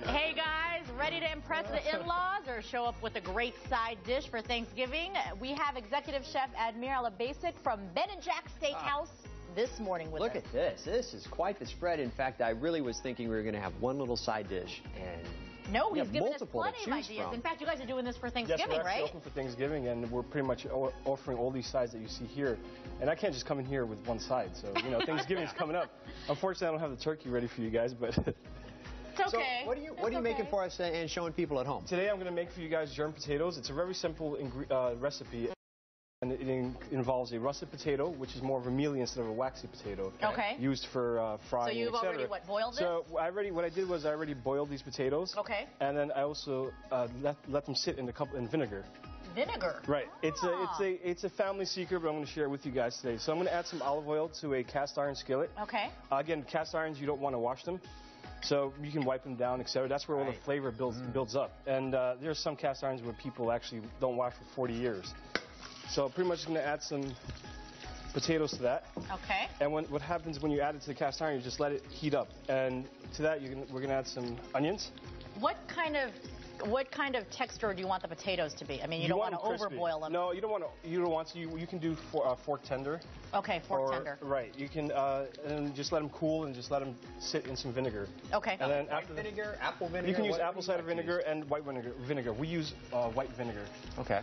Hey guys, ready to impress the in-laws or show up with a great side dish for Thanksgiving? We have Executive Chef Admiral Basic from Ben and Jack's Steakhouse this morning with us. Look at this. This is quite the spread. In fact, I really was thinking we were going to have one little side dish. And no, he's given us plenty of ideas. In fact, you guys are doing this for Thanksgiving, yes, we're right? open for Thanksgiving, and we're pretty much offering all these sides that you see here. And I can't just come in here with one side. So, you know, Thanksgiving's coming up. Unfortunately, I don't have the turkey ready for you guys, but... It's okay. So what are you making for us and showing people at home? Today I'm going to make for you guys germ potatoes. It's a very simple recipe, and it involves a russet potato, which is more of a mealy instead of a waxy potato. Okay. Used for frying. So you've already boiled this? So what I did was I already boiled these potatoes. Okay. And then I also let them sit in vinegar. Vinegar. Right. It's a family secret, but I'm going to share it with you guys today. So I'm going to add some olive oil to a cast iron skillet. Okay. Again, cast irons, you don't want to wash them. So you can wipe them down, etc. That's where all the flavor builds up. And there's some cast irons where people actually don't wash for 40 years. So pretty much going to add some potatoes to that. Okay. And what happens when you add it to the cast iron, you just let it heat up. And to that, we're going to add some onions. What kind of texture do you want the potatoes to be? I mean, you don't want to overboil them. No, you don't want to. You can do fork tender. Okay, fork tender. Right. You can and just let them cool and just let them sit in some vinegar. Okay. And then white vinegar, apple vinegar. You can use apple cider vinegar and white vinegar. We use white vinegar. Okay.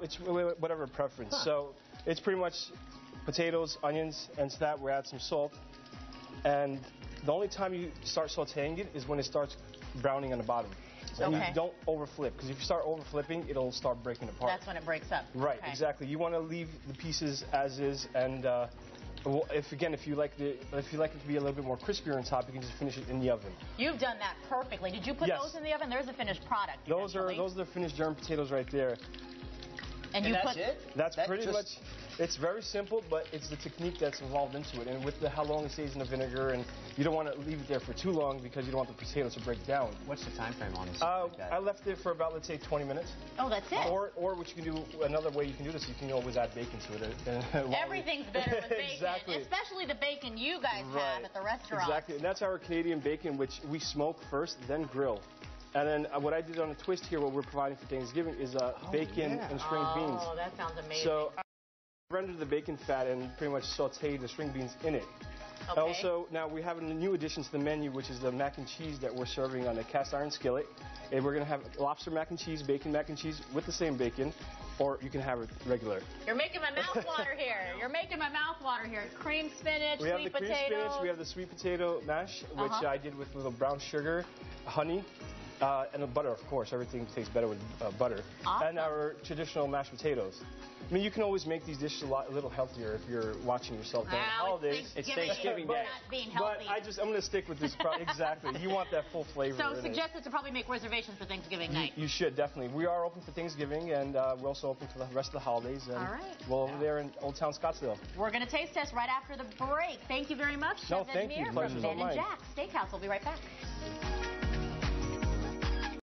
It's whatever preference. Huh. So it's pretty much potatoes, onions, and to that we add some salt. And the only time you start sautéing it is when it starts browning on the bottom. And you don't overflip, because if you start overflipping, it'll start breaking apart. That's when it breaks up. Right, exactly. You want to leave the pieces as is, and if you like it to be a little bit more crispier on top, you can just finish it in the oven. You've done that perfectly. Did you put those in the oven? There's a finished product. Those are the finished germ potatoes right there. And that's it? That's pretty much. It's very simple, but it's the technique that's involved into it. And with how long it stays in the vinegar, and you don't want to leave it there for too long because you don't want the potatoes to break down. What's the time frame on this? Like that? I left it for about, let's say, 20 minutes. Oh, that's it? Or what you can do, another way you can do this, you can always add bacon to it. Everything's better with bacon. Exactly. Especially the bacon you guys have at the restaurant. Exactly. And that's our Canadian bacon, which we smoke first, then grill. And then what I did on a twist here, what we're providing for Thanksgiving, is bacon and string beans. Oh, that sounds amazing. So I rendered the bacon fat and pretty much sauteed the string beans in it. Okay. Also, now we have a new addition to the menu, which is the mac and cheese that we're serving on a cast iron skillet. And we're going to have lobster mac and cheese, bacon mac and cheese with the same bacon, or you can have it regular. You're making my mouth water here. You're making my mouth water here. Cream spinach, we sweet have the potatoes. Cream spinach, we have the sweet potato mash, which I did with a little brown sugar, honey, and a butter, of course. Everything tastes better with butter. Awesome. And our traditional mashed potatoes. I mean, you can always make these dishes a little healthier if you're watching yourself during the holidays. It's Thanksgiving Day. But I'm going to stick with this. Exactly. You want that full flavor. So suggested to probably make reservations for Thanksgiving night. You should, definitely. We are open for Thanksgiving, and we're also open for the rest of the holidays. And all right. We're over there in Old Town Scottsdale. We're going to taste test right after the break. Thank you very much, Chef Thank you. Admir from Ben and Jack's Steakhouse. We'll be right back.